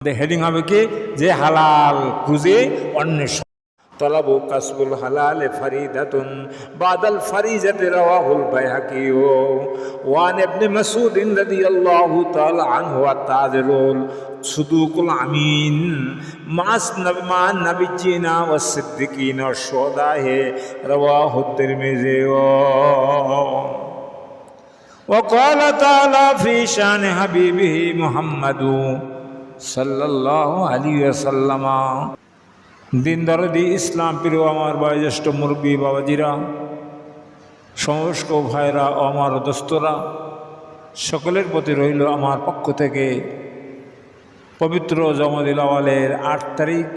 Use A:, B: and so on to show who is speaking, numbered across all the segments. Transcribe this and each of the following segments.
A: Heading হবে কি যে হালাল খুঁজে অন্বেষ তলাবু কাসবুল হালাল ফরিদাতুন বাদাল ফরিজাতি রাওয়াহুল বাইহাকি ওয়ান ইবনে মাসউদ রাদিয়াল্লাহু তাআলা আনহু আত-তাজিরুল সুদুকুল আমিন মা নবিয়িনা ওয়াস সিদ্দিকিনা ওয়াশ শুহাদায়ে রাওয়াহু তিরমিজি وقال تعالى في شان حبيبه محمد সাল্লাল্লাহু আলাইহি ওয়াসাল্লাম। দিন দরদি ইসলাম প্রিয় আমার বয়োজ্যেষ্ঠ মুরব্বী বাবাজিরা, সমস্ত ভাইরা ও আমার দোস্তরা, সকলের প্রতি রইল আমার পক্ষ থেকে পবিত্র জমাদিল আওয়ালের 8 তারিখ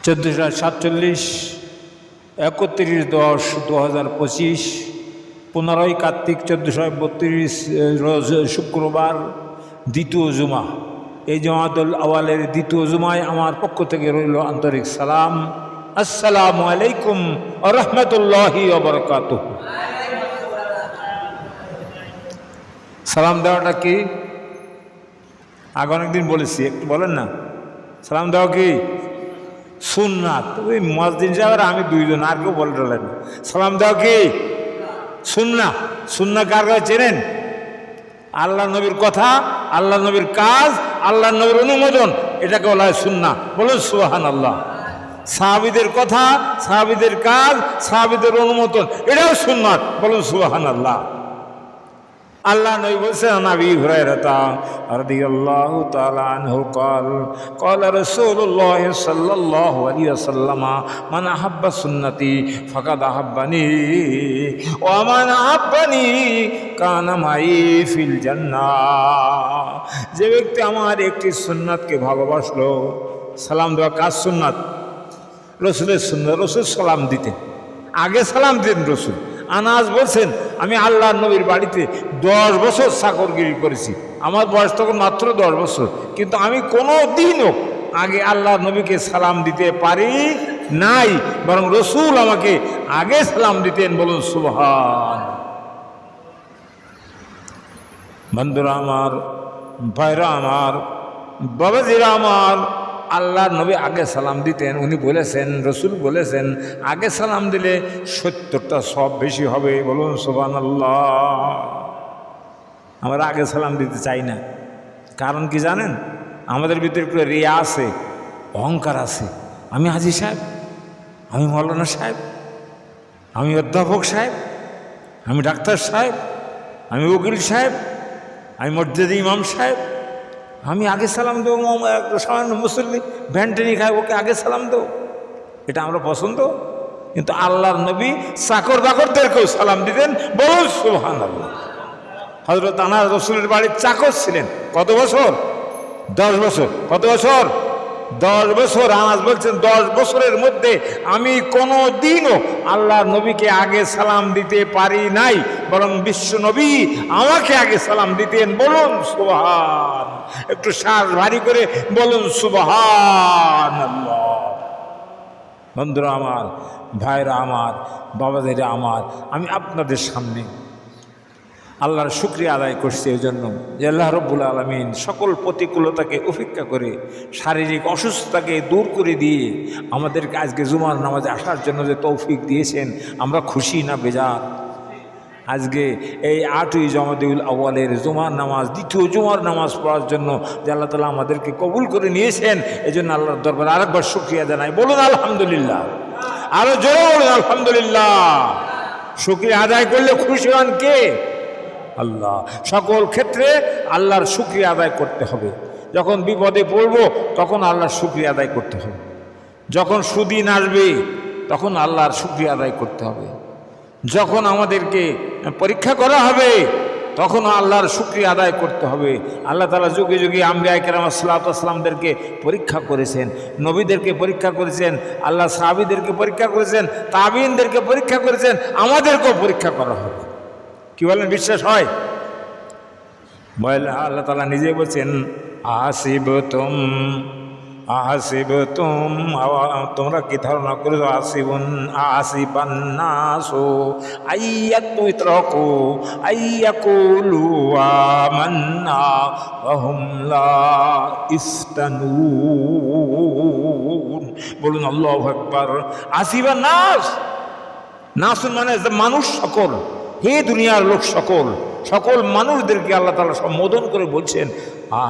A: 1447 31/10/2025 15 কার্তিক 1432 রোজ শুক্রবার দ্বিতীয় জুমা। এই জমাতুল আওয়ালের দ্বিতীয় জুমায় আমার পক্ষ থেকে রইল আন্তরিক সালাম। আসসালামু আলাইকুম ওয়া রাহমাতুল্লাহি ওয়া বারাকাতুহু। সালাম দেওয়াটা কি আগে অনেকদিন বলেছি, একটু বলেন না। সালাম দেওয়া কি সুন্নাত? ওই মুয়াজ্জিন সাহেব আমি দুইজন, আর কেউ বলেন না। সালাম দেওয়া কি সুন্নাহ। সুন্নাহ কার কাছে চেনেন? আল্লাহ নবীর কথা, আল্লাহ নবীর কাজ, আল্লাহ নবীর অনুমোদন, এটাকে বলা হয় সুন্নাহ। বলুন সুবহানাল্লাহ। সাহাবীদের কথা, সাহাবীদের কাজ, সাহাবীদের অনুমোদন, এটাও সুন্নাত। বলুন সুবহানাল্লাহ। আল্লাহ নবী বলেছেন আবি হুরায়রা রাদিয়াল্লাহু তাআলা আনহু قال قال رسول الله صلى الله عليه وسلم من احب سنتي فقد احبني ومن احبني كان معي في الجنه। যে ব্যক্তি আমার একটি সুন্নাতকে ভালোবাসলো, সালাম দেওয়া কাজ সুন্নাত, রসুলের সুন্নাত। রসুল সালাম দিতেন, আগে সালাম দিতেন রসুল। আনাস বলছেন আমি আল্লাহ নবীর বাড়িতে 10 বছর চাকরগিরি করেছি। আমার বয়স তখন মাত্র 10 বছর, কিন্তু আমি কোনো দিনও আগে আল্লাহ নবীকে সালাম দিতে পারি নাই, বরং রসুল আমাকে আগে সালাম দিতেন। বলুন সুবহান। বন্ধুরা আমার, ভাইরা আমার, বাবাজিরা আমার, আল্লাহর নবী আগে সালাম দিতেন। উনি বলেছেন, রসুল বলেছেন আগে সালাম দিলে 70টা সব বেশি হবে। বলুন সুবহানাল্লাহ। আমরা আগে সালাম দিতে চাই না, কারণ কি জানেন? আমাদের ভিতরে একটু রিয়া আছে, অহংকার আছে। আমি হাজী সাহেব, আমি মৌলানা সাহেব, আমি অধ্যাপক সাহেব, আমি ডাক্তার সাহেব, আমি উকিল সাহেব, আমি মসজিদে ইমাম সাহেব, আমি আগে সালাম দেবো। সামান্য মুসল্লি ভ্যান্টেনি খায়, ওকে আগে সালাম দেবো, এটা আমরা পছন্দ। কিন্তু আল্লাহর নবী চাকর বাকরদেরকেও সালাম দিতেন। বলুন সুবহানাল্লাহ। হযরত আনাস রসুলের বাড়ির চাকর ছিলেন কত বছর? 10 বছর। কত বছর? 10 বছর। আনাস বলছেন 10 বছরের মধ্যে আমি কোনো দিনও আল্লাহর নবীকে আগে সালাম দিতে পারি নাই, বরং বিশ্ব নবী আমাকে আগে সালাম দিতেন। বলুন সুবহান। একটু শ্বাস ভারী করে বলুন সুবহানাল্লাহ। বন্ধুরা আমার, ভাইরা আমার, বাবাদেরা আমার, আমি আপনাদের সামনে আল্লাহর শুকরিয়া আদায় করছি এই জন্য যে আল্লাহ রব্বুল আলামিন সকল প্রতিকূলতাকে উপেক্ষা করে, শারীরিক অসুস্থতাকে দূর করে দিয়ে আমাদেরকে আজকে জুমার নামাজে আসার জন্য যে তৌফিক দিয়েছেন, আমরা খুশি না বেজার? আজকে এই 8ই জমাদিউল আউয়ালের জুমার নামাজ, দ্বিতীয় জুমার নামাজ পড়ার জন্য যে আল্লাহ তাআলা আমাদেরকে কবুল করে নিয়েছেন, এই জন্য আল্লাহর দরবারে আরেকবার শুকরিয়া জানাই। বলুন আলহামদুলিল্লাহ। আরো জোরে বলুন আলহামদুলিল্লাহ। শুকরিয়া আদায় করলে খুশি হন কে? আল্লাহ। সকল ক্ষেত্রে আল্লাহর শুকরিয়া আদায় করতে হবে। যখন বিপদে পড়ব তখন আল্লাহর শুকরিয়া আদায় করতে হবে। যখন সুদিন আসবে তখন আল্লাহর শুকরিয়া আদায় করতে হবে। যখন আমাদেরকে পরীক্ষা করা হবে তখন আল্লাহর শুকরিয়া আদায় করতে হবে। আল্লাহ তাআলা যুগে যুগে আম্বিয়া কেরাম সাল্লাল্লাহু আলাইহি সাল্লামদেরকে পরীক্ষা করেছেন, নবীদেরকে পরীক্ষা করেছেন, আল্লাহ সাহাবীদেরকে পরীক্ষা করেছেন, তাবিঈনদেরকে পরীক্ষা করেছেন, আমাদেরকেও পরীক্ষা করা হবে। কি বলেন, বিশ্বাস হয়? আল্লাহ তাআলা নিজে বলছেন আসিবতুম আহাসিবতুম, তোমরা কি ধারণা করেছো, আসিবান্নাসু আইয়াতুতরাকু আইয়াকুলু আমান্না ওয়া হুম লা ইফতানুন। বলুন আল্লাহু আকবার। আসিবান্নাস, নাসুন মানে মানুষ সকল, হে দুনিয়ার লোক সকল, সকল মানুষদেরকে আল্লাহ তাআলা সম্বোধন করে বলছেন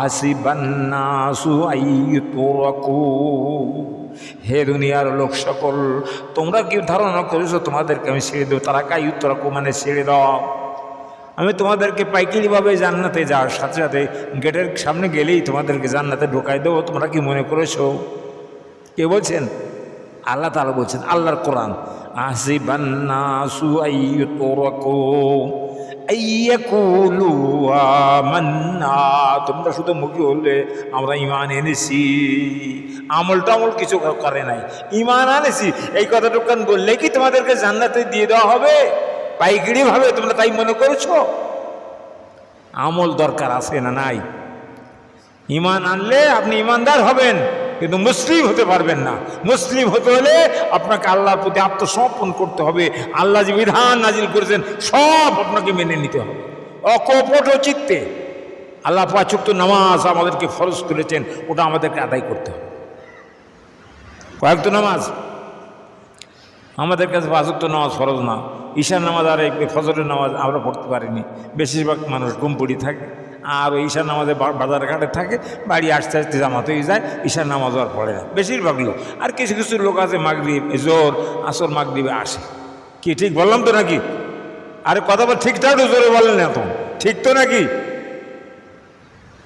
A: আসিবান্নাসু আইয়ুতরাকু, হে দুনিয়ার লোক সকল, তোমরা কি ধারণা করেছো তোমাদেরকে আমি ছেড়ে দেবো? তারা কাইয়ুতরাকু মানে ছেড়ে দাও, আমি তোমাদেরকে পাইকারিভাবে জান্নাতে যাওয়ার সাথে সাথে গেটের সামনে গেলেই তোমাদেরকে জান্নাতে ঢোকাই দেবো, তোমরা কি মনে করেছো? কে বলছেন? আল্লাহ তাআলা বলছেন, আল্লাহর কোরআন। আসিবান্নাসু আইয়ুতরাকু আইয়াকুলু আমান্না, তোমরা শুধু মুখে বললে আমরা ঈমান এনেছি, আমল কিছু করে নাই, ঈমান আনেছি এই কথাটুকু বললে কি তোমাদেরকে জান্নাতে দিয়ে দেওয়া হবে পাইকারি ভাবে? তোমরা তাই মনে করেছো? আমল দরকার আছে না নাই? ঈমান আনলে আপনি ঈমানদার হবেন, কিন্তু মুসলিম হতে পারবেন না। মুসলিম হতে হলে আপনাকে আল্লাহর প্রতি আত্মসমর্পণ করতে হবে, আল্লাহ যে বিধান নাজিল করেছেন সব আপনাকে মেনে নিতে হবে অকপট চিত্তে। আল্লাহ ৫ ওয়াক্ত নামাজ আমাদেরকে ফরজ করেছেন, ওটা আমাদেরকে আদায় করতে হবে। কয়েকটা নামাজ আমাদের কাছে ৫ ওয়াক্ত নামাজ ফরজ না, ঈশার নামাজ আর ফজরের নামাজ আমরা পড়তে পারিনি, বেশিরভাগ মানুষ ঘুম পড়ি থাকে, আর ওই ঈশার নামাজে বাজার ঘাটে থাকে, বাড়ি আসতে আসতে জামাত হয়ে যায়, ঈশার নামাজ আর পড়ে না বেশিরভাগ লোক। আর কিছু কিছু লোক আছে মাগরিব জোর আসর মাগরিবে আসে। কি ঠিক বললাম তো নাকি? আরে কথা বল ঠিকঠাক জোরে বলেন না তো, ঠিক তো নাকি?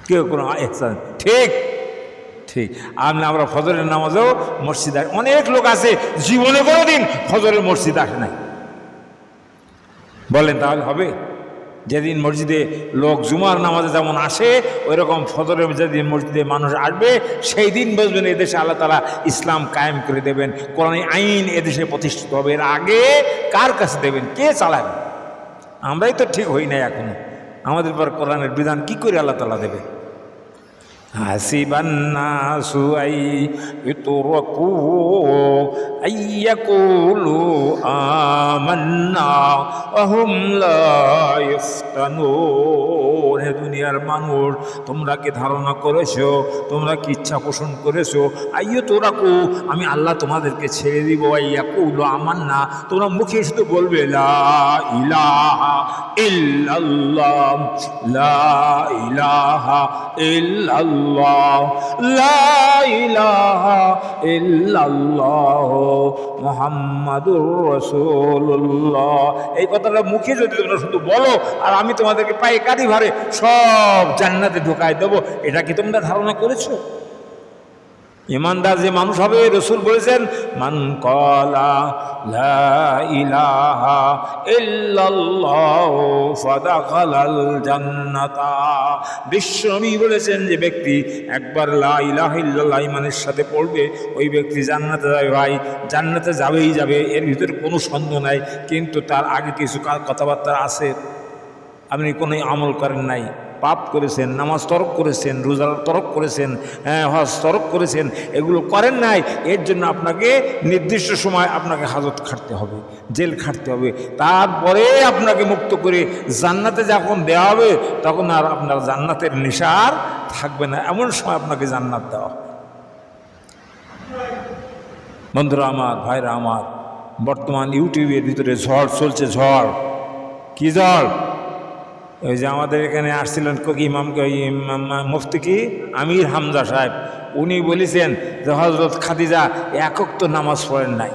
A: কেউ কোনো ঠিক ঠিক আমরা ফজরের নামাজেও মসজিদ আসে, অনেক লোক আছে জীবনে কোনো দিন ফজরের মসজিদ আসে নাই। বলেন তাহলে হবে? যেদিন মসজিদে লোক জুমার নামাজে যেমন আসে, ওই রকম ফজরের যেদিন মসজিদে মানুষ আসবে সেই দিন বুঝবেন এদেশে আল্লাহ তাআলা ইসলাম কায়েম করে দেবেন, কোরআনী আইন এদেশে প্রতিষ্ঠিত হবে। এর আগে কার কাছে দেবেন? কে চালাবে? আমরাই তো ঠিক হই নাই এখনো, আমাদের পর কোরআনের বিধান কি করে আল্লাহ তাআলা দেবে? হাসিবান্নাসু আইয়ুতরাকু আইয়াকুলু আমান্না ওয়া হুম লা ইফতানুন। হে দুনিয়ার মানুষ, তোমরা কি ধারণা করেছো, তোমরা কি ইচ্ছা পোষণ করেছো আইয়ুতরাকু, আমি আল্লাহ তোমাদেরকে ছেড়ে দিব, আইয়াকুলু আমান্না, তোমরা মুখে শুধু বলবে লা ইলাহা ইল্লাল্লাহ, লা ইলাহা ইল্লাল্লাহ, লা ইলাহা ইল্লাল্লাহ মুহাম্মাদুর রাসূলুল্লাহ। এই কথাটা মুখে যদি তোমরা শুধু বলো আর আমি তোমাদেরকে পাইকারি ভারে সব জান্নাতে ঢোকায় দেবো, এটা কি তোমরা ধারণা করেছো? ইমানদার যে মানুষ হবে, রসুল বলেছেন মান ক্বালা লা ইলাহা ইল্লাল্লাহ ফাদাখালাল জান্নাতা। বিশ্বনবী বলেছেন যে ব্যক্তি একবার লা ইলাহা ইল্লাল্লাহ ইমানের সাথে পড়বে, ওই ব্যক্তি জান্নাতে যাবে। ভাই জান্নাতে যাবেই যাবে, এর ভিতরে কোনো সন্দেহ নাই, কিন্তু তার আগে কিছু কথাবার্তা আছে। আপনি কোনো আমল করেন নাই, পাপ করেছেন, নামাজ তরক করেছেন, রোজা তরক করেছেন, হজ তরক করেছেন, এগুলো করেন নাই, এর জন্য আপনাকে নির্দিষ্ট সময় আপনাকে হাজত খাটতে হবে, জেল খাটতে হবে। তারপরে আপনাকে মুক্ত করে জান্নাতে যখন দেওয়া হবে তখন আর আপনার জান্নাতের নেশা আর থাকবে না, এমন সময় আপনাকে জান্নাত দেওয়া। বন্ধুরা আমার, ভাইরা আমার, বর্তমান ইউটিউবের ভিতরে ঝড় চলছে। ঝড় কি ঝড়? ওই যে আমাদের এখানে আসছিলেন মুফতি কি আমির হামজা সাহেব, উনি বলেছেন যে হজরত খাদিজা একক তো নামাজ পড়েন নাই,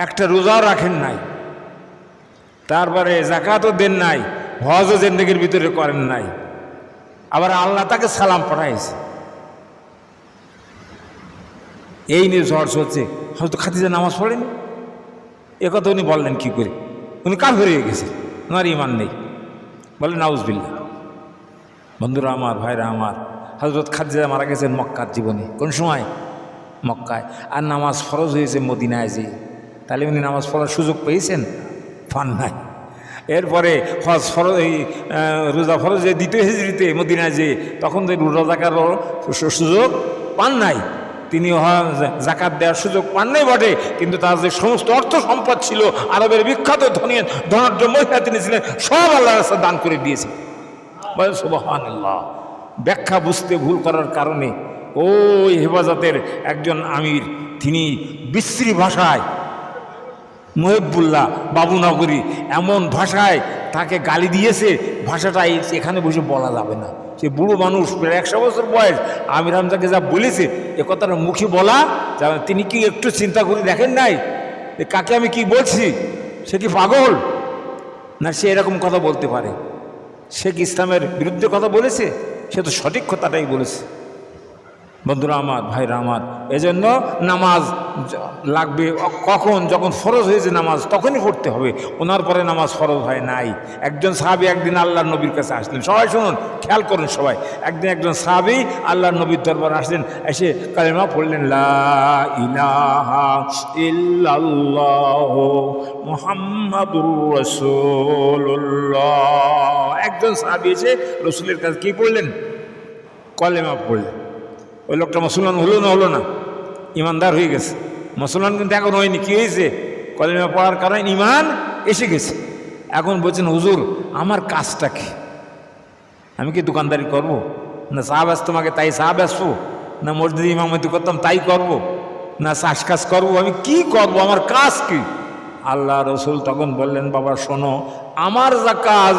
A: একটা রোজাও রাখেন নাই, তারপরে জাকাতও দেন নাই, হজও জিন্দেগির ভিতরে করেন নাই, আবার আল্লাহ তাকে সালাম পাঠাইছে। এই নিয়ে ঝড় চলছে। হয়তো খাদিজা নামাজ পড়েনি, একথা উনি বললেন কি করে? উনি কাফের হয়ে গেছে, ওনার ঈমান নেই, বলে নাউজুবিল্লাহ। বন্ধুরা আমার, ভাইরা আমার, হযরত খাদিজা মারা গেছেন মক্কার জীবনে। কোন সময়? মক্কায়। আর নামাজ ফরজ হয়েছে মদিনায় যে, তাহলে উনি নামাজ পড়ার সুযোগ পেয়েছেন? পান নাই। এরপরে হজ ফরজ, এই রোজা ফরজ যে দ্বিতীয় হিজরিতে মদিনায় যে, তখন রোজাকার সুযোগ পান নাই। তিনি জাকাত দেওয়ার সুযোগ পান নাই বটে, কিন্তু তার যে সমস্ত অর্থ সম্পদ ছিল, আরবের বিখ্যাত ধনাঢ্য মহিলা তিনি ছিলেন, সব আল্লাহর রাস্তায় দান করে দিয়েছে। বলেন সুবহানাল্লাহ। ব্যাখ্যা বুঝতে ভুল করার কারণে ওই হেফাজতের একজন আমির তিনি বিশ্রী ভাষায়, মুহিবুল্লাহ বাবুনগরী, এমন ভাষায় তাকে গালি দিয়েছে, ভাষাটা এখানে বসে বলা যাবে না। সে বুড়ো মানুষ, প্রায় 100 বছর বয়স, আমির হামজাকে যা বলেছে এ কথাটা মুখে বলা যাবে। তিনি কি একটু চিন্তা করে দেখেন নাই কাকে আমি কি বলছি? সে কি পাগল না? সে এরকম কথা বলতে পারে? সে কি ইসলামের বিরুদ্ধে কথা বলেছে? সে তো সঠিক কথাটাই বলেছে। বন্ধুরা আমার, ভাইরা আমার, এজন্য নামাজ লাগবে কখন? যখন ফরজ হয়েছে নামাজ তখনই পড়তে হবে, ওনার পরে নামাজ ফরজ হয় নাই। একজন সাহাবী একদিন আল্লাহর নবীর কাছে আসলেন, সবাই শুনুন, খেয়াল করুন সবাই। একজন সাহাবী আল্লাহর নবীর দরবারে আসলেন, এসে কালেমা পড়লেন, লা ইলাহা ইল্লাল্লাহু মুহাম্মাদুর রাসূলুল্লাহ। একজন সাহাবী এসে রাসূলের কাছে কি পড়লেন? কলেমা পড়লেন। ওই লোকটা মুসলমান হলো না? হলো না? ইমানদার হয়ে গেছে। মুসলমান কিন্তু এখন হয়নি। কি হয়েছে? কলেমা পড়ার কারণে ইমান এসে গেছে। এখন বলছেন, হুজুর আমার কাজটা কি? আমি কি দোকানদারি করব? না চা ব্যস্ত তোমাকে তাই চা ব্যস্ত? না মসজিদে ইমামতি করতাম তাই করব? না চাষ কাজ করবো? আমি কি করব? আমার কাজ কি? আল্লাহ রসুল তখন বললেন, বাবা শোনো, আমার যা কাজ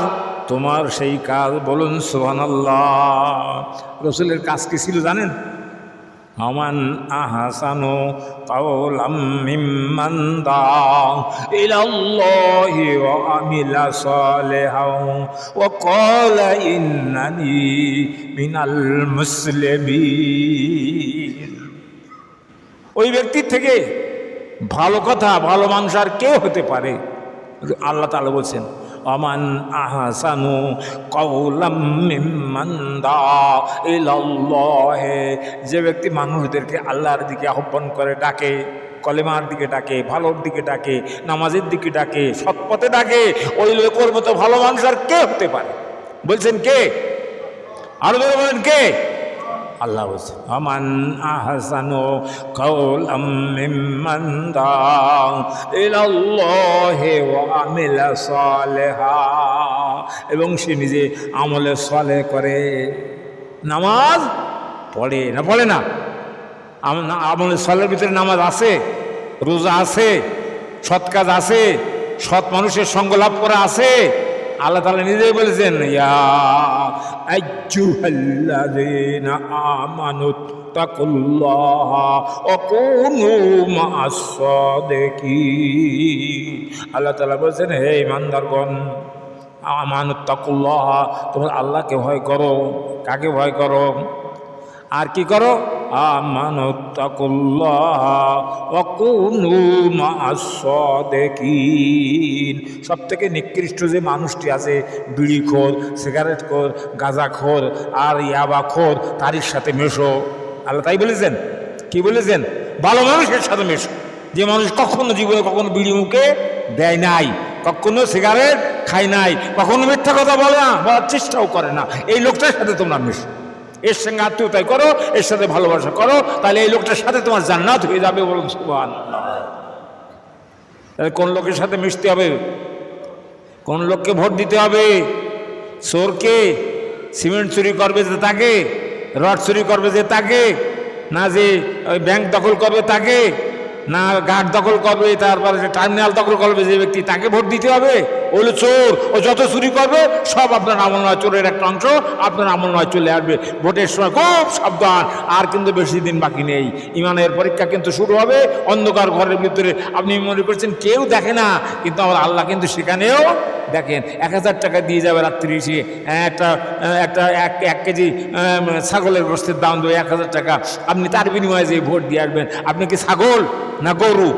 A: তোমার সেই কাজ। বলুন সুবহানাল্লাহ। রসুলের কাজ কি ছিল জানেন? আমান আহসানু কাওলাম মিম্মান দাআ ইলাল্লাহি ওয়া আমিলা সালিহান ওয়া ক্বালা ইন্নানি মিনাল মুসলিমিন। ওই ব্যক্তির থেকে ভালো কথা, ভালো মানুষ আর কে হতে পারে? আল্লাহ তাআলা বলছেন, আমান আহসানু কাওলাম মিম্মান দাআ ইলাল্লাহ। যে ব্যক্তি মানুষদেরকে আল্লাহর দিকে আহ্বান করে, ডাকে, কলেমার দিকে ডাকে, ভালোর দিকে ডাকে, নামাজের দিকে ডাকে, সৎ পথে ডাকে, ওই লোকের মতো ভালো মানুষ আর কে হতে পারে? বলছেন কে? আরো ধরে বলেন কে? আল্লাহ বলছেন, আমান আহসানু কাওলাম মিম্মান দাআ ইলাল্লাহি ওয়া আমিলা সালিহা। এবং সে নিজে আমলে সালেহ করে, নামাজ পড়ে না? পড়ে না? আমলে সালেহের ভিতরে নামাজ আছে, রোজা আছে, সৎ কাজ আছে, সৎ মানুষের সঙ্গ লাভ করা আছে। আল্লাহ তাআলা নিজেই বলেছেন, ইয়া আইয়ুহাল্লাযীনা আমানুত্তাকুল্লাহা ওয়া কুনু মা'আস সাদিকিন। আল্লাহ তাআলা বলেছেন, হে ঈমানদারগণ, আমানুত্তাকুল্লাহা, তোমরা আল্লাহকে ভয় করো। কাকে ভয় করো? আর কি করো? আমানুত্তাকুল্লাহা ওয়া কুনু মা'আস সাদিকিন। সব থেকে নিকৃষ্ট যে মানুষটি আছে, বিড়িখোর, সিগারেটখোর, গাঁজাখোর আর ইয়াবাখোর, তারই সাথে মেশো। আল্লাহ তাই বলেছেন। কি বলেছেন? ভালো মানুষের সাথে মেশো। যে মানুষ কখনো জীবনে কখনো বিড়ি মুখে দেয় নাই, কখনো সিগারেট খায় নাই, কখনো মিথ্যা কথা বলে না, বলার চেষ্টাও করে না, এই লোকটার সাথে তোমরা মেশো। এর সঙ্গে আত্মীয়তাই করো, এর সাথে ভালোবাসা করো, তাহলে এই লোকটার সাথে তোমার জান্নাত হয়ে যাবে। বলুন সুবহানাল্লাহ। তাহলে কোন লোকের সাথে মিশতে হবে? কোন লোককে ভোট দিতে হবে? চোরকে? সিমেন্ট চুরি করবে যে তাকে? রড চুরি করবে যে তাকে? না যে ওই ব্যাংক দখল করবে তাকে? না গার্ড দখল করবে, তারপরে টার্মিনাল দখল করবে যে ব্যক্তি, তাকে ভোট দিতে হবে? ওগুলো চোর। ও যত চুরি করবে সব আপনার আমল নয়, চোরের একটা অংশ আপনার আমল নয় চলে আসবে। ভোটের সময় খুব সাবধান। আর কিন্তু বেশি দিন বাকি নেই, ইমানের পরীক্ষা কিন্তু শুরু হবে। অন্ধকার ঘরের ভিতরে আপনি মনে করছেন কেউ দেখে না, কিন্তু আমার আল্লাহ কিন্তু সেখানেও দেখেন। 1000 টাকা দিয়ে যাবে রাত্রি এসে, এক কেজি ছাগলের গোশতের দাম দেবে 1000 টাকা, আপনি তার বিনিময়ে যে ভোট দিয়ে আসবেন। আপনি কি ছাগল না গরু?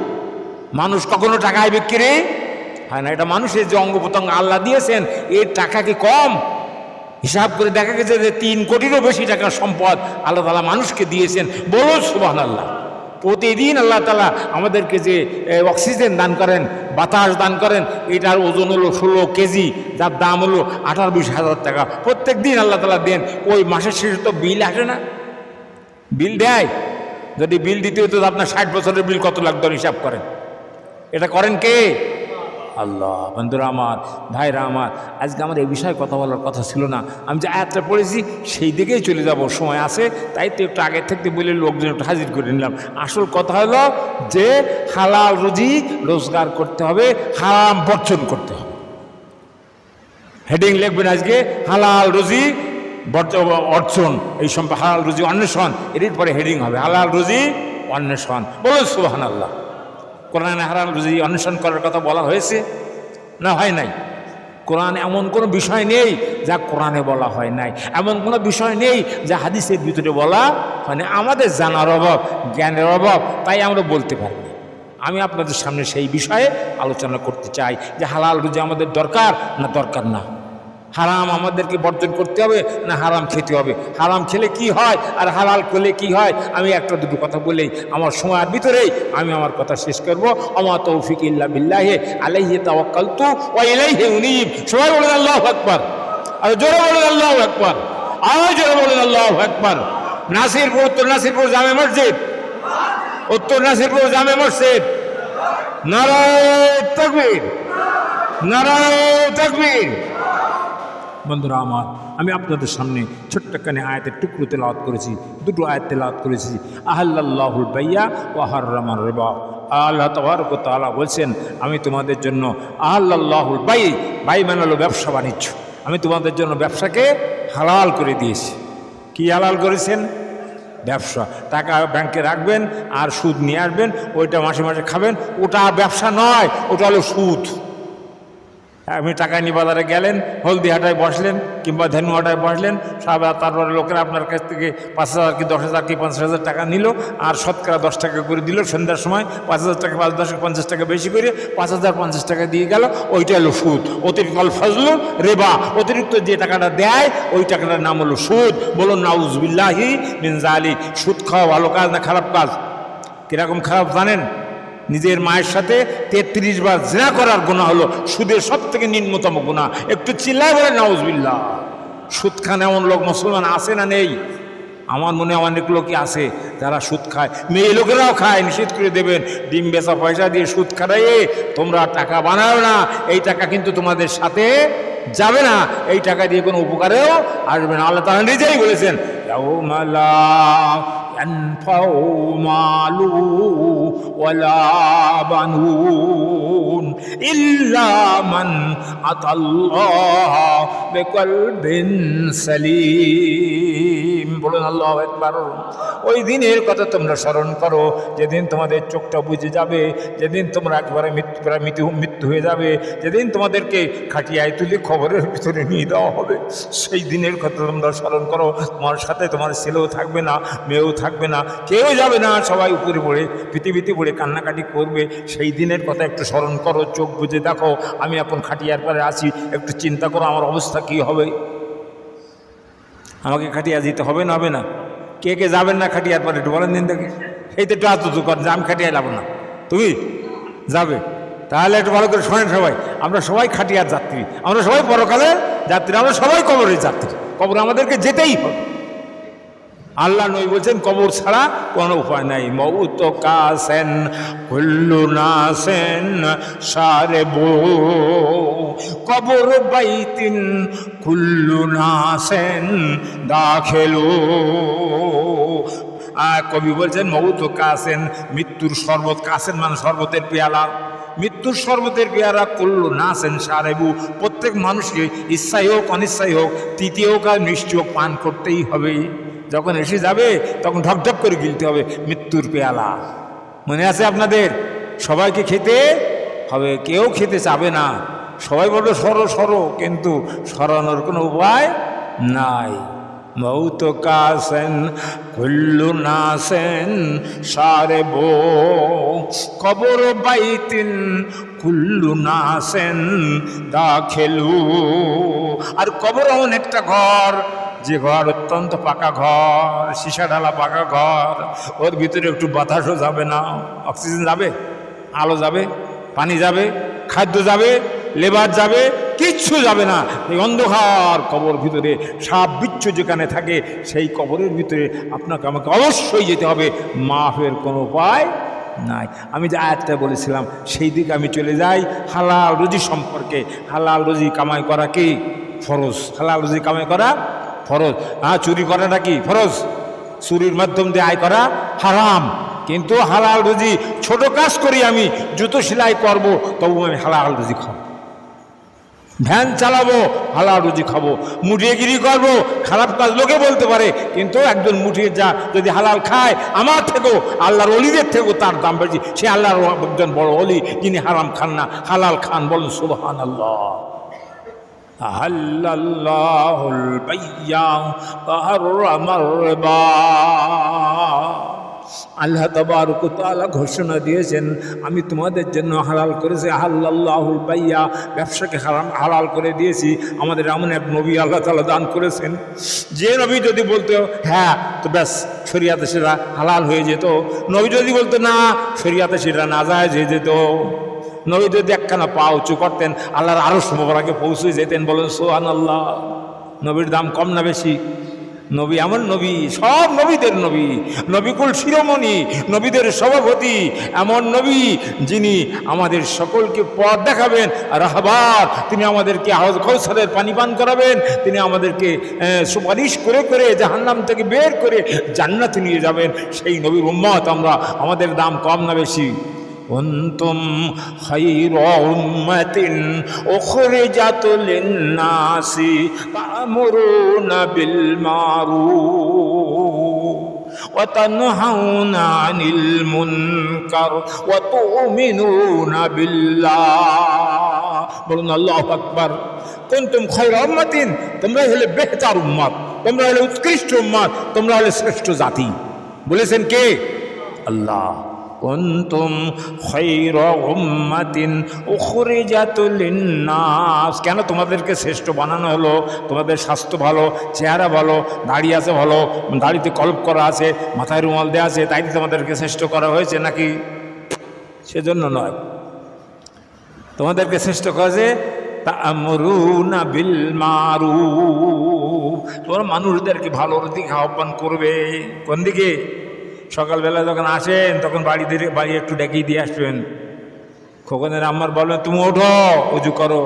A: মানুষ কখনো টাকায় বিক্রি হয় না। এটা মানুষের যে অঙ্গ প্রত্যঙ্গ আল্লাহ দিয়েছেন, এর টাকা কি কম? হিসাব করে দেখা গেছে যে 3 কোটিরও বেশি টাকার সম্পদ আল্লাহ তাআলা মানুষকে দিয়েছেন। বলুন সুবহানাল্লাহ। প্রতিদিন আল্লাহ তাআলা আমাদেরকে যে অক্সিজেন দান করেন, বাতাস দান করেন, এটার ওজন হলো 16 কেজি, যার দাম হলো 18-20 হাজার টাকা। প্রত্যেক দিন আল্লাহ তাআলা দেন। ওই মাসের শেষে তো বিল আসে না? বিল দেয়? যদি বিল দিতে হতো আপনার 60 বছরের বিল কত লাগতো হিসাব করেন। এটা করেন কে? আল্লাহ। বন্ধুরা আমার, ভাইরা আমার, আজকে আমার এই বিষয়ে কথা বলার কথা ছিল না। আমি যে আয়াতটা পড়েছি সেই দিকেই চলে যাব, সময় আছে তাই তো একটু আগে থেকে বলে লোকজন একটু হাজির করে নিলাম। আসল কথা হলো যে হালাল রুজি রোজগার করতে হবে, হারাম বর্জন করতে হবে। হেডিং লিখবেন আজকে হালাল রুজি অর্জন, এই সম্পর্কে হালাল রুজি অন্বেষণ, এর পরে হেডিং হবে হালাল রুজি অন্বেষণ। বলুন সুবহানাল্লাহ। কোরআনে হালাল রুজি অন্বেষণ করার কথা বলা হয়েছে না হয় নাই? কোরআনে এমন কোনো বিষয় নেই যা কোরআনে বলা হয় নাই, এমন কোনো বিষয় নেই যা হাদিসের ভিতরে বলা হয় না। আমাদের জানার অভাব, জ্ঞানের অভাব, তাই আমরা বলতে পারি না। আমি আপনাদের সামনে সেই বিষয়ে আলোচনা করতে চাই যে হালাল রুজি আমাদের দরকার না দরকার না, হারাম আমাদেরকে বর্জন করতে হবে না হারাম খেতে হবে, হারাম খেলে কি হয় আর হালাল করলে কি হয়। আমি একটা দুটো কথা বলেই আমার সময়ের ভিতরেই আমি আমার কথা শেষ করব। আমা তৌফিক ইল্লা বিল্লাহি আলাইহি তাওয়াক্কালতু ওয়া ইলাইহি উনীব। সবাই বলেন আল্লাহু আকবার, আর জোরে বলেন আল্লাহু আকবার, আর জোরে বলেন আল্লাহু আকবার। নাসিরপুর, উত্তর নাসিরপুর জামে মসজিদ, উত্তর নাসিরপুর জামে মসজিদ। নারায়ে তাকবীর, নারায়ে তাকবীর। বন্ধুরা আমার, আমি আপনাদের সামনে ছোট্টখানি আয়াতের টুকরো তেলাওয়াত করেছি, দুটো আয়াত তেলাওয়াত করেছি। আহাল্লাল্লাহুল বাইয়া ওয়া হাররামার রিবা। আল্লাহ তাবারক ওয়া তাআলা বলছেন, আমি তোমাদের জন্য আহাল্লাল্লাহুল বাই, বাই মানে হলো ব্যবসা বাণিজ্য, আমি তোমাদের জন্য ব্যবসাকে হালাল করে দিয়েছি। কি হালাল করেছেন? ব্যবসা। টাকা ব্যাংকে রাখবেন আর সুদ নিয়ে আসবেন, ওইটা মাসে মাসে খাবেন, ওটা ব্যবসা নয়, ওটা হলো সুদ। আপনি টাকা নিয়ে বাজারে গেলেন, হলদিহাটায় বসলেন কিংবা ধেনুয়াটায় বসলেন, তারপরে লোকেরা আপনার কাছ থেকে 5,000 কি 10,000 কি 50,000 টাকা নিল, আর শতকরা 10 টাকা করে দিল। সন্ধ্যার সময় 5,000 টাকা, 50 টাকা বেশি করে 5,050 টাকা দিয়ে গেল, ওইটা হলো সুদ। অতিরিক্ত ফজলু রেবা, অতিরিক্ত যে টাকাটা দেয় ওই টাকাটার নাম হলো সুদ। বলুন নাউজুবিল্লাহি মিন যালিক। সুদ খাওয়া ভালো কাজ না খারাপ কাজ? কীরকম খারাপ জানেন? নিজের মায়ের সাথে 33 বার জিনা করার গুনাহ হলো সুদের সব থেকে নিম্নতম গুনাহ। একটু চিল্লায় বলে নাউজুবিল্লাহ। সুদ খান এমন লোক মুসলমান আছে না নেই? আমার মনে হয় অনেক লোকই আছে যারা সুদ খায়, মেয়ে লোকেরাও খায়। নিষেধ করে দেবেন, ডিম বেচা পয়সা দিয়ে সুদ খাটাইয়ে তোমরা টাকা বানাও না, এই টাকা কিন্তু তোমাদের সাথে যাবে না, এই টাকা দিয়ে কোনো উপকারেও আসবে না। আল্লাহ তাআলা নিজেই বলেছেন, ইয়াউমা লা ইয়ানফাউ মালু ওয়ালা বানুন ইল্লা মান আতাল্লাহা বিকলবিন সালিম। বলুন আল্লাহু আকবার। ওই দিনের কথা তোমরা স্মরণ করো যেদিন তোমাদের চোখটা বুজে যাবে, যেদিন তোমরা একবারে মৃত্যু হয়ে যাবে, যেদিন তোমাদেরকে খাটিয়ায় তুলে খবরের ভিতরে নিয়ে দেওয়া হবে, সেই দিনের কথা তোমরা স্মরণ করো। তোমার সাথে তোমার ছেলেও থাকবে না, মেয়েও থাকবে না, কেউ যাবে না, সবাই উপরে পড়ে পৃথিবীতে পড়ে কান্নাকাটি করবে। সেই দিনের কথা একটু স্মরণ করো, চোখ বুজে দেখো আমি এখন খাটিয়ার পরে আছি, একটু চিন্তা করো আমার অবস্থা কী হবে। আমাকে খাটিয়া যেতে হবে না? হবে না? কে কে যাবেন না খাটিয়ার পরে একটু বলেন দিন দেখি। এই তো একটু আত্মতু করেন যে আমি খাটিয়ায় যাবো না, তুমি যাবে। তাহলে একটু ভালো করে শোনেন সবাই, আমরা সবাই খাটিয়ার যাত্রী, আমরা সবাই পরকালের যাত্রী, আমরা সবাই কবরের যাত্রী। কবর আমাদেরকে যেতেই হবে। আল্লাহ নবী বলছেন কবর ছাড়া কোনো উপায় নাই। মউত কাসেন কুল্লু নাসেন সারেবু কবর বাইতিন কুল্লু নাসেন দাখিলু। কবি বলছেন মউত কাসেন, মৃত্যুর শরবত, কাসেন মানে শরবতের পেয়ালা, মৃত্যুর শরবতের পেয়ারা কুল্লু নাসেন সারেবু, প্রত্যেক মানুষকে ইচ্ছাই হোক অনিচ্ছাই হোক, তৃতীয় হোক আর মিষ্টি হোক, পান করতেই হবে। যখন এসে যাবে তখন ঢকঢক করে গিলতে হবে মৃত্যুর পেয়ালা। মনে আছে আপনাদের? সবাইকে খেতে হবে, কেউ খেতে চাবে না, সবাই বলবে সরো সরো, কিন্তু সরানোর কোনো উপায় নাই। মউত কাসেন কুল্লু নাসেন সারেবু কবর বাইতিন কুল্লু নাসেন দাখিলু। আর কবর এমন একটা ঘর, যে ঘর অত্যন্ত পাকা ঘর, সীসা ঢালা পাকা ঘর, ওর ভিতরে একটু বাতাসও যাবে না, অক্সিজেন যাবে, আলো যাবে, পানি যাবে, খাদ্য যাবে, লেবার যাবে, কিচ্ছু যাবে না। এই অন্ধকার কবর ভিতরে সাপ বিচ্ছু যেখানে থাকে সেই কবরের ভিতরে আপনাকে আমাকে অবশ্যই যেতে হবে, মাফের কোনো উপায় নাই। আমি যে আয়াতটা বলেছিলাম সেই দিকে আমি চলে যাই। হালাল রুজি সম্পর্কে, হালাল রুজি কামাই করা কি ফরজ, হালাল রুজি কামাই করা ফরজ। চুরি করাটা কি ফরজ, চুরির মাধ্যম দিয়ে আয় করা হারাম। কিন্তু হালাল রুজি, ছোট কাজ করি আমি, জুতো সেলাই করব, তবু আমি হালাল রুজি খাবো। ভ্যান চালাবো, হালাল রুজি খাবো। মুঠিয়েগিরি করবো, খারাপ কাজ লোকে বলতে পারে, কিন্তু একজন মুঠিয়ে যা যদি হালাল খায়, আমার থেকেও আল্লাহর অলিদের থেকেও তার দাম বেশি। সে আল্লাহর একজন বড় অলি, যিনি হারাম খান না, হালাল খান। বলুন সুবহানাল্লাহ। আহাল্লাল্লাহুল বাইয়া ওয়া হাররামার রিবা। আল্লাহ তাবারক ওয়া তাআলা ঘোষণা দিয়েছেন, আমি তোমাদের জন্য হালাল করেছি, আহাল্লাল্লাহুল বাইয়া, ব্যবসাকে হালাল করে দিয়েছি। আমাদের এমন এক নবী আল্লাহ তাআলা দান করেছেন, যে নবী যদি বলতো হ্যাঁ তো ব্যাস শরিয়াতে সেটা হালাল হয়ে যেত, নবী যদি বলতো না শরিয়াতে সেটা নাজায়েজ হয়ে যেত। নবী যদি একখানা পা উঁচু করতেন, আল্লাহর আরশ মোবারকে পৌঁছে যেতেন। বলেন সুবহানাল্লাহ। নবীর দাম কম না বেশি? নবী এমন নবী, সব নবীদের নবী, নবীকুল শিরোমণি, নবীদের সভাপতি, এমন নবী যিনি আমাদের সকলকে পথ দেখাবেন। রাহবার, তিনি আমাদেরকে হাউজ কাউসারের পানি পান করাবেন, তিনি আমাদেরকে সুপারিশ করে করে জাহান্নাম থেকে বের করে জান্নাতে নিয়ে যাবেন। সেই নবীর উম্মত আমরা। আমাদের দাম কম না বেশি? কুনতুম খায়রা উম্মাতিন উখরিজাত লিন-নাসি তা'মুরুনা বিল মারুফ ওয়া তানহাউনা আনিল মুনকার ওয়া তু'মিনুনা বিল্লাহ। বলুন আল্লাহু আকবার। কুনতুম খায়রা উম্মাতিন, তোমরা হলে বেহতার উম্মত, তোমরা হলে উৎকৃষ্ট উম্মত, তোমরা হলে শ্রেষ্ঠ জাতি। বলেছেন কে? আল্লাহ। কুনতুম খায়রা উম্মাতিন উখরিজাত লিন-নাস। কেন তোমাদেরকে শ্রেষ্ঠ বানানো হলো? তোমাদের স্বাস্থ্য ভালো, চেহারা ভালো, দাড়ি আছে ভালো, দাড়িতে কলপ করা আছে, মাথায় রুমাল দেওয়া আছে, তাই তোমাদেরকে শ্রেষ্ঠ করা হয়েছে নাকি? সেজন্য নয়। তোমাদেরকে শ্রেষ্ঠ করেছে তা'মুরুনা বিল মারুফ, তোমরা মানুষদেরকে ভালোর দিকে আহ্বান করবে। কোন দিকে? সকালবেলা যখন আসেন তখন বাড়ি একটু ডেকে দিয়ে আসবেন। খোকনের আম্মার বলবেন তুমি ওঠো, উজু করো,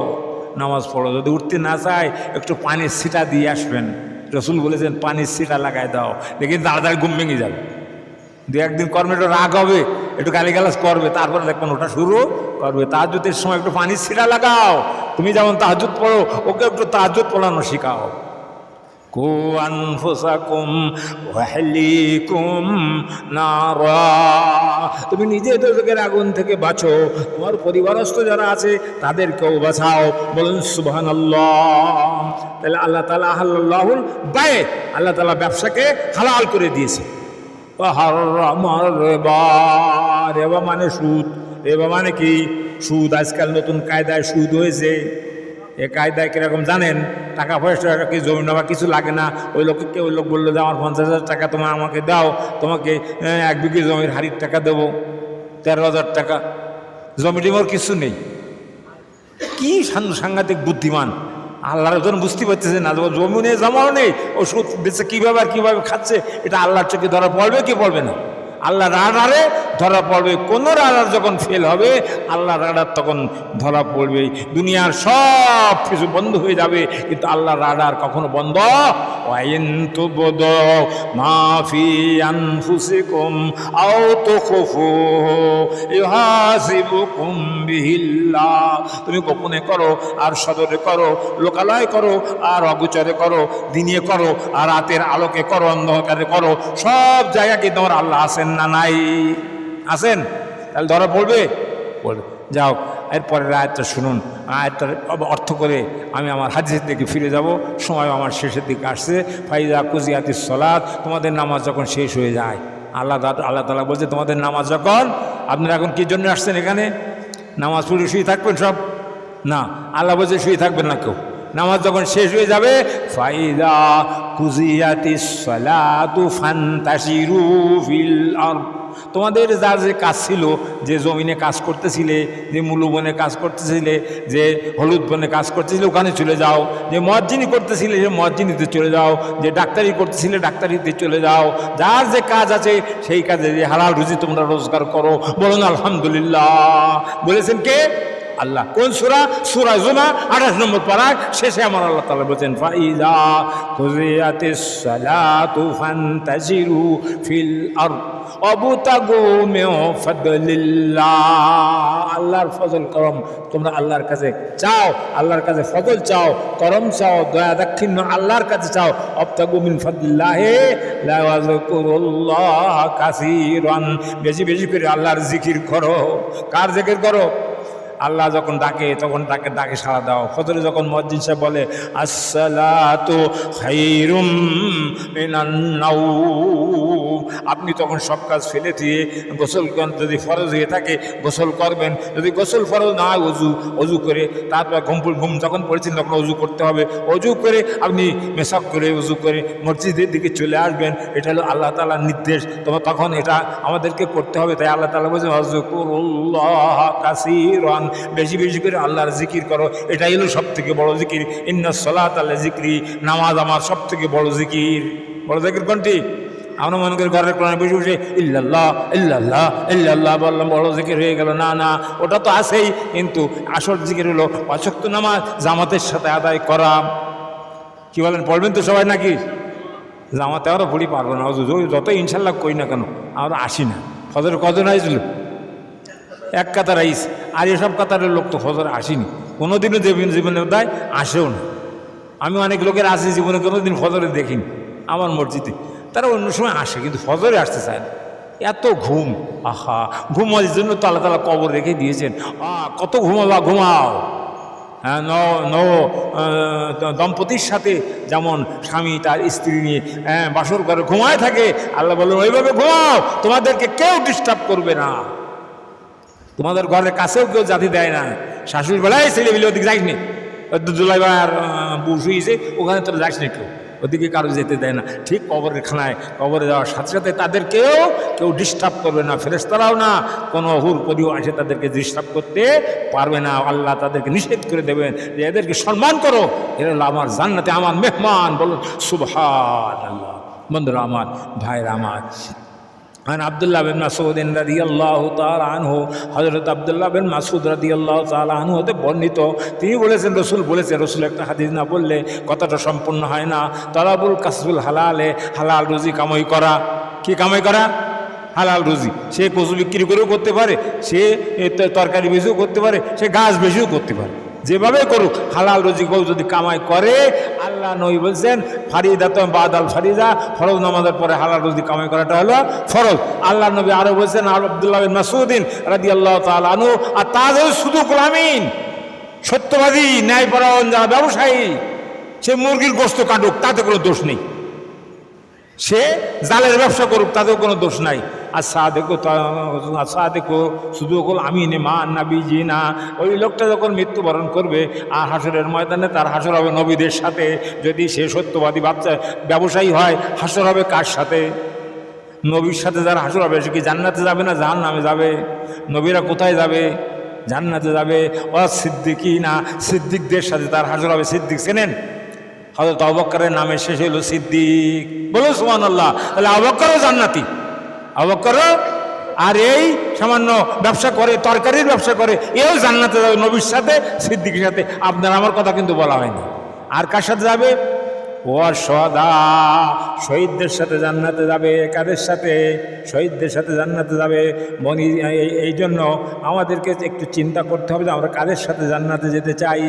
A: নামাজ পড়ো। যদি উঠতে না চায় একটু পানির ছিটা দিয়ে আসবেন। রসুল বলেছেন পানির ছিটা লাগাই দাও, দেখি তাড়াতাড়ি ঘুম ভেঙে যাবে। দু একদিন কর্মে একটু রাগ হবে, একটু গালিগালাজ করবে, তারপরে দেখবেন ওটা শুরু করবে। তাহাজ্জুদের সময় একটু পানির ছিটা লাগাও। তুমি যেমন তাহাজ্জুদ পড়ো, ওকে একটু তাহাজ্জুদ পড়ানো শেখাও। কু আনফুসাকুম ওয়া আহলিকুম নারা, তুমি নিজে দোজখের আগুন থেকে বাঁচো, তোমার পরিবারস্থ যারা আছে তাদেরকেও বাঁচাও। বলুন সুবহানাল্লাহ। তাহলে আল্লাহ তাআলা আহাল্লাহুল বায়, আল্লাহ তাআলা ব্যবসাকে হালাল করে দিয়েছে। ওয়া হারামার রিবা, রিবা মানে সুদ। রিবা মানে কি? সুদ। আজকাল নতুন কায়দায় সুদ হয়েছে। এ কায়দায় কীরকম জানেন? টাকা পয়সা কি জমি নেওয়া কিছু লাগে না। ওই লোককে ওই লোক বললো যে আমার 50,000 টাকা তোমার আমাকে দাও, তোমাকে 1 বিঘে জমির হারির টাকা দেবো, 13,000 টাকা। জমিটি মোর কিছু নেই। কি সাংঘাতিক বুদ্ধিমান! আল্লাহর জন বুঝতে পারতেছে না, জমি নেই, জমাও নেই, ও সুদ বেচে কীভাবে আর কীভাবে খাচ্ছে, এটা আল্লাহর চোখে ধরা পড়বে কি পড়বে না? আল্লাহ রাডারে ধরা পড়বে। কোন রাডার যখন ফেল হবে, আল্লাহ রাডার তখন ধরা পড়বে। দুনিয়ার সব কিছু বন্ধ হয়ে যাবে, কিন্তু আল্লাহ রাডার কখনো বন্ধ ওয়াইন তুবদু মা ফি আনফুসিকুম আও তুখফু ইউহাসিবুকুম বিহিল্লাহ। তুমি গোপনে করো আর সদরে করো, লোকালয় করো আর অগোচরে করো, দিনে করো আর রাতের আলোকে করো, অন্ধকারে করো, সব জায়গায় কি তোমার আল্লাহ আছেন না নাই? আছেন? তাহলে ধরা পড়বে? পড়বে। যাও, এরপরের আয়াতটা শুনুন। আয়াতটার অর্থ করে আমি আমার হাদিসের দিকে ফিরে যাব। সময় আমার শেষের দিকে আসছে। ফাইজা কুজিয়াতিস সালাত, তোমাদের নামাজ যখন শেষ হয়ে যায়, আল্লাহ তাআলা বলছে তোমাদের নামাজ যখন, আপনারা এখন কী জন্য আসছেন এখানে? নামাজ পড়ে শুয়ে থাকবেন সব? না, আল্লাহ বলছে শুয়ে থাকবেন না কেউ। নামাজ যখন শেষ হয়ে যাবে, ফাইদা কুজিয়াতিস সালাতু ফান্তাশিরু ফিল আরদ, তোমাদের যার যে কাজ ছিল, যে জমিনে কাজ করতেছিলে, যে মুলু বনে কাজ করতেছিলে, যে হলুদ বনে কাজ করতেছিলে, ওখানে চলে যাও। যে মুয়াজ্জিনি করতেছিলে, সে মুয়াজ্জিনিতে চলে যাও। যে ডাক্তারি করতেছিলে, ডাক্তারিতে চলে যাও। যার যে কাজ আছে সেই কাজে যে হালাল রুজি তোমরা রোজগার করো। বলুন আলহামদুলিল্লাহ। বলেছেন কে? আল্লাহ। কোন সূরা? সূরা জুমার 28 নম্বর পারায় শেষে আমার আল্লাহ তাআলা বলেছেন, ফাইজা কুজিয়াতিস সালাতু ফান্তাশিরু ফিল আরদ ওয়াবতাগু মিন ফাদলিল্লাহ। আল্লাহর ফজল করম তোমরা আল্লাহর কাছে চাও, আল্লাহর কাছে ফজল চাও, করম চাও, দয়া দাক্ষিণ্য আল্লাহর কাছে চাও। ওয়াবতাগু মিন ফাদলিল্লাহি লা ইয়াযকুরুল্লাহ কাসীরান। বেশি বেশি করে আল্লাহর জিকির করো। কার জিকির করো? আল্লাহ যখন ডাকে তখন তাকে ডাকে সাড়া দাও। ফজরে যখন মুয়াজ্জিন সাহেব বলে আসসালাতু খায়রুম মিনান নাওম, আপনি তখন সব কাজ ফেলে দিয়ে গোসল, যদি ফরজ হয়ে থাকে গোসল করবেন, যদি গোসল ফরজ না হয় অজু করে, তারপর ঘুম যখন পড়েছেন তখন অজু করতে হবে। অজু করে আপনি মেসাক করে অজু করে মসজিদের দিকে চলে আসবেন। এটা হলো আল্লাহ তাআলার নির্দেশ। তখন এটা আমাদেরকে করতে হবে। তাই আল্লাহ তাআলা বলছেন আযকুরুল্লাহ কাসীরান, বেশি বেশি করে আল্লাহর জিকির করো। এটাই হলো সব থেকে বড় জিকির। ইন্নাস সালাতা লিযিকরি, নামাজ আমার সব থেকে বড় জিকির। বড় জিকির কোনটি? আমরা মনে করি ঘরের কোরআনে বসে বসে ইল্লাল্লাহ ইল্লাল্লাহ ইল্লাল্লাহ বললাম বড় জিকির হয়ে গেল। না না, ওটা তো আছেই, কিন্তু আসল জিকির হলো 5 ওয়াক্ত নামাজ জামাতের সাথে আদায় করা। কি বলেন, পড়বেন তো সবাই নাকি? জামাতে আমরা পড়ি পারবো না, যত ইনশাল্লাহ করি না কেন আমরা আসি না। ফজর কজন আইছিল? এক কাতার আইস। আর এসব কাতারের লোক তো ফজর আসেনি কোনোদিনও, জীবনে দেয় আসেও না। আমি অনেক লোকের আসি জীবনে কোনোদিন ফজরে দেখিনি আমার মসজিদে। তারা অন্য সময় আসে কিন্তু ফজরে আসতে চায় না। এত ঘুম, আহা, ঘুমার জন্য তো আল্লাহ তাআলা কবর রেখে দিয়েছেন। কত ঘুমাবা, ঘুমাও। হ্যাঁ, দম্পতির সাথে যেমন স্বামী তার স্ত্রী নিয়ে বাসর করে ঘুমায় থাকে, আল্লাহ বললেন ওইভাবে ঘুমাও, তোমাদেরকে কেউ ডিস্টার্ব করবে না। তোমাদের ঘরের কাছেও কেউ জাতি দেয় না। শাশুড়ি বেলায় ছেলে বিলে ওদিকে যাইস নি, জুলাই আর বউ শুয়েছে ওখানে তোরা যাইস না, কেউ ওদিকে কারো যেতে দেয় না। ঠিক কবরের খানায় কবরে যাওয়ার সাথে সাথে তাদেরকেও কেউ ডিস্টার্ব করবে না, ফেরেশতারাও না, কোনো হুর পরিও আসে তাদেরকে ডিস্টার্ব করতে পারবে না। আল্লাহ তাদেরকে নিষেধ করে দেবেন যে এদেরকে সম্মান করো, এরা হলো আমার জান্নাতে আমার মেহমান। বলুন সুবহানাল্লাহ। বন্ধুরা আমার, ভাইরা আমার, আব্দুল্লাহ বিন মাসউদ রাদিয়াল্লাহু তাআলা আনহু, হযরত আব্দুল্লাহ বিন মাসউদ রাদিয়াল্লাহু তাআলা আনহু হতে বর্ণিত, তিনি বলেছেন, রসুল বলেছেন, রসুল একটা হাদিস না বললে কথাটা সম্পূর্ণ হয় না। তালাবুল কাসবুল হালালে, হালাল রুজি কামাই করা। কি কামাই করা? হালাল রুজি। সে কচু বিক্রি করেও করতে পারে, সে তরকারি বেশিও করতে পারে, সে গাছ বেশিও করতে পারে, যেভাবে করুক হালাল রুজি কেউ যদি কামাই করে, আল্লাহ নবী বলছেন ফারিদাতুন বাদাল ফারিদা, ফরজ নামাজের পরে হালাল রুজি কামাই করাটা হলো ফরজ। আল্লাহ নবী আরো বলছেন আব্দুল্লাহ বিন মাসউদ রাদিয়াল্লাহু তাআলা আনহু, আর তাজের সুদুকুল আমিন, সত্যবাদী ন্যায়পরায়ণ যারা ব্যবসায়ী, সে মুরগির গোশত কাটুক তাতে কোনো দোষ নেই, সে জালের ব্যবসা করুক তাতেও কোনো দোষ নাই। আর সাদেকো সুদুকুল আমিন মা নাবিয়িনা, ওই লোকটা যখন মৃত্যুবরণ করবে আর হাসরের ময়দানে তার হাসর হবে নবীদের সাথে। যদি সে সত্যবাদী ব্যবসায়ী হয়, হাসর হবে কার সাথে? নবীর সাথে যার হাসর হবে, সে কি জান্নাতে যাবে না জাহান্নামে যাবে? নবীরা কোথায় যাবে? জান্নাতে যাবে। ও সিদ্দিকিনা, সিদ্দিকদের সাথে তার হাসর হবে। সিদ্দিক চেনেন? হযরত আবু বকরের নামের শেষ হলো সিদ্দিক। বলুন সুবহানাল্লাহ। তাহলে আবু বকরও জান্নাতি, আবু বকরও। আর এই সামান্য ব্যবসা করে, তরকারির ব্যবসা করে, এও জান্নাতে যাবে নবীর সাথে, সিদ্দিকের সাথে। আপনার আমার কথা কিন্তু বলা হয়নি। আর কার সাথে যাবে? ও সদা, শহীদদের সাথে জান্নাতে যাবে। কাদের সাথে? শহীদদের সাথে জান্নাতে যাবে। বনি, এই জন্য আমাদেরকে একটু চিন্তা করতে হবে যে আমরা কাদের সাথে জান্নাতে যেতে চাই।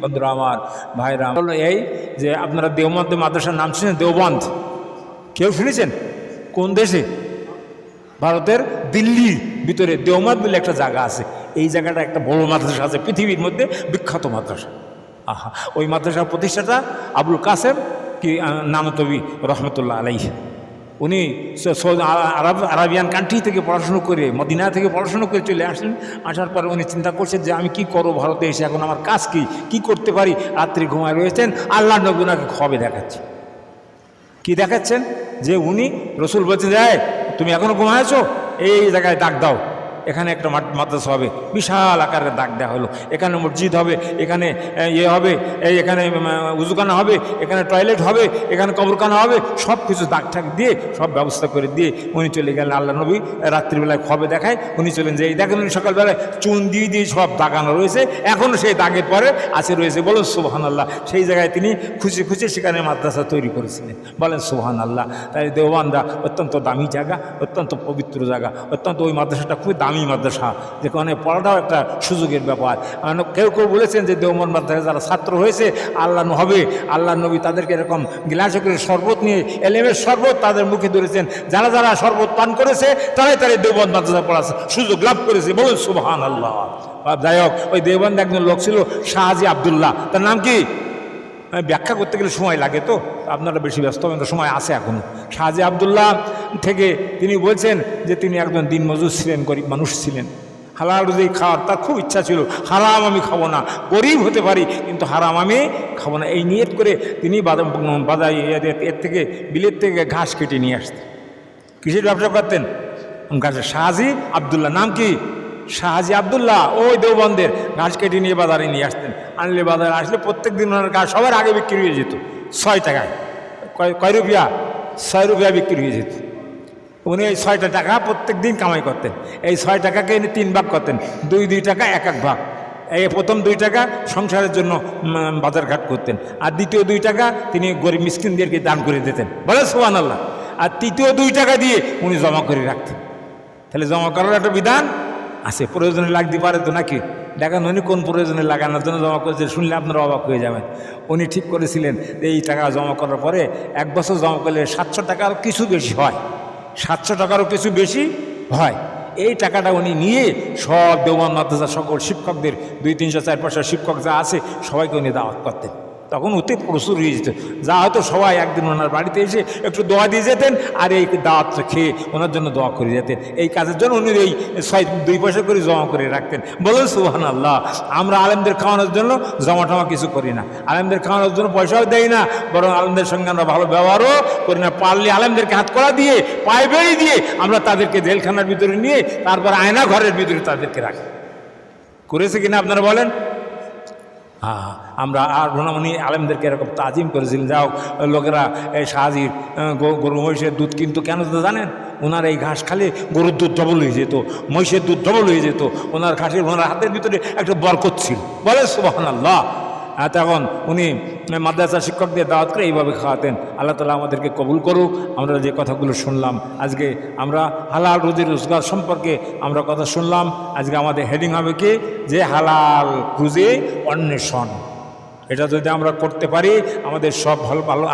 A: বন্ধুরা আমার, ভাইরা, এই যে আপনারা দেওবন্দ মাদ্রাসার নাম শুনেছেন? দেওবন্দ কেউ শুনেছেন? কোন দেশে? ভারতের দিল্লির ভিতরে দেওবন্দ বলে একটা জায়গা আছে। এই জায়গাটা একটা বড় মাদ্রাসা আছে, পৃথিবীর মধ্যে বিখ্যাত মাদ্রাসা। আহা, ওই মাদ্রাসার প্রতিষ্ঠাতা আবুল কাসেম কি নানতবি রহমতুল্লাহ আলাইহি, উনি আরাবিয়ান কান্ট্রি থেকে পড়াশুনো করে, মদিনা থেকে পড়াশুনো করে চলে আসলেন। আসার পর উনি চিন্তা করছেন যে আমি কি করবো ভারতে এসে, এখন আমার কাজ কি করতে পারি। রাত্রি ঘুমায় রয়েছেন, আল্লাহ নবী ওনাকে খবর দেখাচ্ছে। কি দেখাচ্ছেন? যে উনি, রসুল বলছেন যায় তুমি এখনো ঘুমায়ছো, এই জায়গায় ডাক দাও, এখানে একটা মাদ্রাসা হবে, বিশাল আকারের ডাক দেওয়া হলো, এখানে মসজিদ হবে, এখানে ইয়ে হবে, এখানে উজুখানা হবে, এখানে টয়লেট হবে, এখানে কবরখানা হবে, সব কিছু দাগ ঠাক দিয়ে সব ব্যবস্থা করে দিয়ে উনি চলে গেলেন। আল্লাহ নবী রাত্রিবেলায় খবে দেখায়, উনি চলেন যে এই দেখেন উনি সকালবেলায় চুন দিয়ে দিয়ে সব দাগানো রয়েছে, এখনও সেই দাগের পরে আছে রয়েছে। বলুন সুবহানাল্লাহ। সেই জায়গায় তিনি খুশি খুশি সেখানে মাদ্রাসা তৈরি করেছিলেন। বলেন সুবহানাল্লাহ। তাই দেওবানরা অত্যন্ত দামি জায়গা, অত্যন্ত পবিত্র জায়গা, অত্যন্ত ওই মাদ্রাসাটা খুবই দামি মাদ্রাসা, যেখানে পড়াটাও একটা সুযোগের ব্যাপার। কেউ কেউ বলেছেন যে দেওবন্দ মাদ্রাসায় যারা ছাত্র হয়েছে আল্লাহ হবে, আল্লাহ নবী তাদেরকে এরকম গিলাসে করে শরবত নিয়ে এলেমের শরবত তাদের মুখে ধরেছেন, যারা যারা শরবত পান করেছে তারাই তারা দেওবন্দ মাদ্রাসায় পড়ার সুযোগ লাভ করেছে। বলুন সুবহানাল্লাহ। যাই হোক, ওই দেওবন্দ একজন লোক ছিল শাহজি আবদুল্লাহ, তার নাম কি? ব্যাখ্যা করতে গেলে সময় লাগে, তো আপনারা বেশি ব্যস্ত হবেন, সময় আছে এখনো। শাহজি আবদুল্লাহ থেকে তিনি বলছেন যে তিনি একজন দিনমজুর ছিলেন, গরিব মানুষ ছিলেন, হালাল রুজি খাওয়ার তার খুব ইচ্ছা ছিল। হারাম আমি খাবো না, গরিব হতে পারি কিন্তু হারাম আমি খাবো না, এই নিয়ত করে তিনি বাজার এর থেকে বিলের থেকে ঘাস কেটে নিয়ে আসতেন। কিসের ব্যবসা করতেন? ঘাসের। শাহজি আবদুল্লাহ, নাম কি? শাহজি আবদুল্লাহ ওই দেওবন্দের ঘাস কেটে নিয়ে বাজারে নিয়ে আসতেন। আনলে বাজারে আসলে প্রত্যেক দিন ওনার ঘাস সবার আগে বিক্রি হয়ে যেত 6 টাকায়। কয় রুপিয়া? 6 রুপিয়া বিক্রি হয়ে যেত। উনি এই 6টা টাকা প্রত্যেক দিন কামাই করতেন। এই 6 টাকাকে এনে 3 ভাগ করতেন, 2 টাকা 1 ভাগ। এই প্রথম 2 টাকা সংসারের জন্য বাজারঘাট করতেন, আর দ্বিতীয় 2 টাকা তিনি গরিব মিসকিনদেরকে দান করে দিতেন। বলে সুবহানাল্লাহ। আর তৃতীয় 2 টাকা দিয়ে উনি জমা করে রাখতেন। তাহলে জমা করার একটা বিধান আছে, প্রয়োজনে লাগতে পারে তো নাকি? দেখেন উনি কোন প্রয়োজনে লাগানোর জন্য জমা করেছে, শুনলে আপনারা অবাক হয়ে যাবেন। উনি ঠিক করেছিলেন এই টাকা জমা করার পরে 1 বছর জমা করলে 700 টাকারও কিছু বেশি হয়, 700 টাকারও কিছু বেশি হয়। এই টাকাটা উনি নিয়ে সব দেওবন্দ মাদ্রাসার সকল শিক্ষকদের 200, 300, 400 শিক্ষক যা আছে সবাইকে উনি দাওয়াত করতেন। তখন অতি প্রচুর হয়ে যেত, যা হয়তো সবাই একদিন ওনার বাড়িতে এসে একটু দোয়া দিয়ে যেতেন, আর এই দাওয়াতটা খেয়ে ওনার জন্য দোয়া করে যেতেন। এই কাজের জন্য উনি এই 2 পয়সা করে জমা করে রাখতেন। বলুন সুবহানাল্লাহ। আমরা আলেমদের খাওয়ানোর জন্য জমা টমা কিছু করি না, আলেমদের খাওয়ানোর জন্য পয়সাও দেয় না, বরং আলেমদের সঙ্গে আমরা ভালো ব্যবহারও করি না। পারলে আলেমদেরকে হাত করা দিয়ে, পায়ে বেড়ি দিয়ে আমরা তাদেরকে জেলখানার ভিতরে নিয়ে তারপর আয়না ঘরের ভিতরে তাদেরকে রাখি। করেছে কিনা আপনারা বলেন? হ্যাঁ, আমরা আর উনি আলেমদেরকে এরকম তাজিম করেছিলেন। যাও লোকেরা এই শাহজির গরু মহিষের দুধ কিন্তু কেন তো জানেন? ওনার এই ঘাস খালে গরুর দুধ ডবল হয়ে যেত, মহিষের দুধ ডবল হয়ে যেত। ওনার ঘাসের ওনার হাতের ভিতরে একটা বরকত ছিল। বলে সুবহানাল্লাহ। তখন উনি মাদ্রাসা শিক্ষকদের দাওয়াত করে এইভাবে খাওয়াতেন। আল্লাহ তাআলা আমাদেরকে কবুল করুক। আমরা যে কথাগুলো শুনলাম আজকে, আমরা হালাল রুজি রোজগার সম্পর্কে আমরা কথা শুনলাম। আজকে আমাদের হেডিং হবে কি? যে হালাল রুজি অন্বেষণ। এটা যদি আমরা করতে পারি আমাদের সব ভালো ভালো